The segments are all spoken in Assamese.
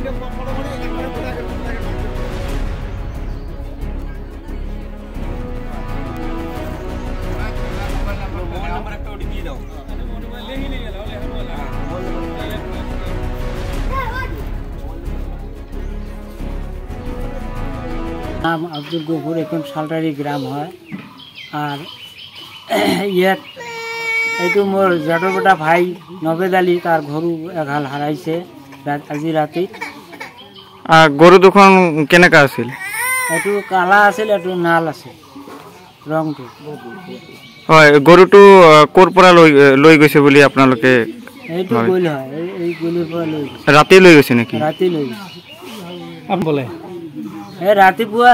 नाम अब्दुल गफुर এখন সালটাৰি গ্ৰাম হয় আৰ ইয়াত এইটো মোৰ জাটৰ বেটা ভাই নবেদ আলী তার গরু এগাল হারাইছে আজি রাতে। আর গরু দুখন কেনেকা আছিল? এইটো কালা আছিল, এইটো নাল আছিল রংটো। হয়, গরুটো কোৰ পৰা লৈ গৈছে বুলি আপোনালোকে? এইটো গইল হয়, এই গলিৰ পৰা লৈ গৈছে। ৰাতি লৈ গৈছে নেকি? ৰাতি লৈ গৈছে। আপনি বলে ৰাতিপুৱা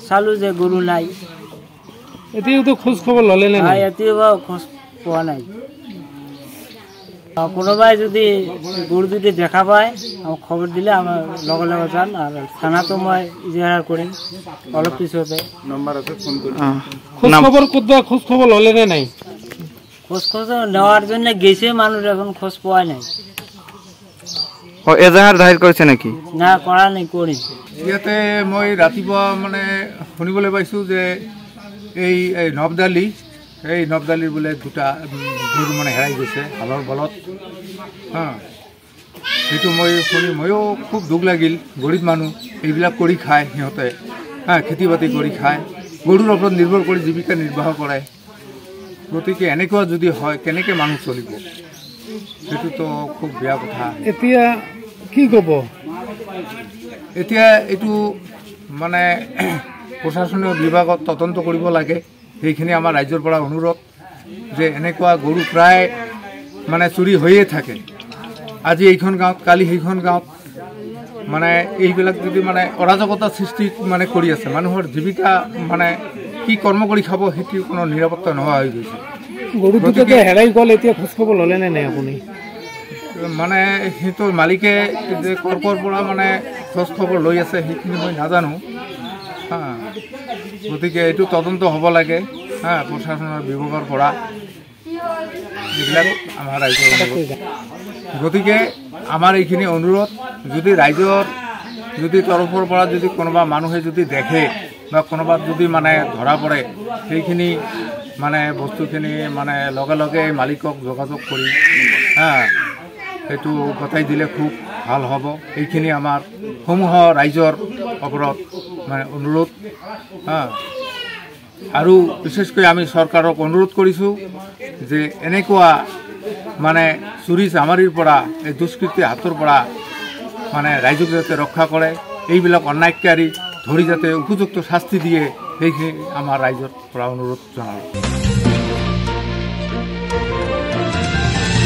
চালো যে গৰু নাই। এতিয়াও খোঁজ খবৰ ললে নে নাই? এতিয়াও খোঁজ পোৱা নাই। কোনোবাই যদি গরু দুটি দেখা পায় আমাক খবর দিলে আমার লগে লগে যান, আর থানাতো মই ইজাহার করিম অলপ পিছতে। নাম্বার আছে, ফোন করি। খোঁজ খবর ললে নে নাই? খোঁজ নেওয়ার জন্য গেছে মানুষ, এখন খোঁজ পাওয়া নাই। এজাহার দাখিল কৰিছে নেকি? না, কৰা নাই, কৰিম। ইয়াতে মই ৰাতিপুৱা মানে শুনিবলৈ পাইছোঁ যে এই নবদালিৰ বোলে দুটা গৰু মানে হেৰাই গৈছে হালৰ বলত। সেইটো মই শুনি ময়ো খুব দুখ লাগিল। গৰীব মানুহ, এইবিলাক কৰি খায় সিহঁতে, খেতি বাতি কৰি খায়, গৰুৰ ওপৰত নিৰ্ভৰ কৰি জীৱিকা নিৰ্বাহ কৰে। গতিকে এনেকুৱা যদি হয় কেনেকৈ মানুহ চলিব? সেইটোতো খুব বেয়া কথা। এতিয়া কি ক'ব? এতিয়া এইটো মানে প্ৰশাসনীয় বিভাগত তদন্ত কৰিব লাগে। সেইখিনি আমাৰ ৰাজ্যৰ পৰা অনুৰোধ যে এনেকুৱা গৰু প্ৰায় মানে চুৰি হৈয়ে থাকে। আজি এইখন গাঁৱত, কালি সেইখন গাঁৱত, মানে এইবিলাক যদি মানে অৰাজকতা সৃষ্টি মানে কৰি আছে। মানুহৰ জীৱিকা মানে কি কৰ্ম কৰি খাব সেইটো কোনো নিৰাপত্তা নোহোৱা হৈ গৈছে। গৰু দুটা হেৰাই গ'ল, এতিয়া খোঁজ খবৰ ল'লে নে নাই আপুনি? মানে সিহঁতৰ মালিকে যে ক'ৰ পৰা মানে খোঁজ খবৰ লৈ আছে সেইখিনি মই নাজানো। গতিকে এইটো তদন্ত হ'ব লাগে প্ৰশাসনৰ বিভাগৰ পৰা। এইবিলাক আমাৰ ৰাইজৰ অনুৰোধ। গতিকে আমাৰ এইখিনি অনুৰোধ, যদি ৰাইজৰ যদি তৰফৰ পৰা যদি কোনোবা মানুহে যদি দেখে বা কোনোবা যদি মানে ধৰা পৰে, সেইখিনি মানে বস্তুখিনি মানে লগে লগে মালিকক যোগাযোগ কৰি সেইটো গতাই দিলে খুব ভাল হ'ব। এইখিনি আমাৰ সমূহ ৰাইজৰ ওপৰত মানে অনুৰোধ। আৰু বিশেষকৈ আমি চৰকাৰক অনুৰোধ কৰিছোঁ যে এনেকুৱা মানে চুৰি চামাৰিৰ পৰা, এই দুষ্কৃতিৰ হাতৰ পৰা মানে ৰাইজক যাতে ৰক্ষা কৰে, এইবিলাক অন্যায়কাৰী ধৰি যাতে উপযুক্ত শাস্তি দিয়ে, সেইখিনি আমাৰ ৰাইজৰ পৰা অনুৰোধ জনালোঁ।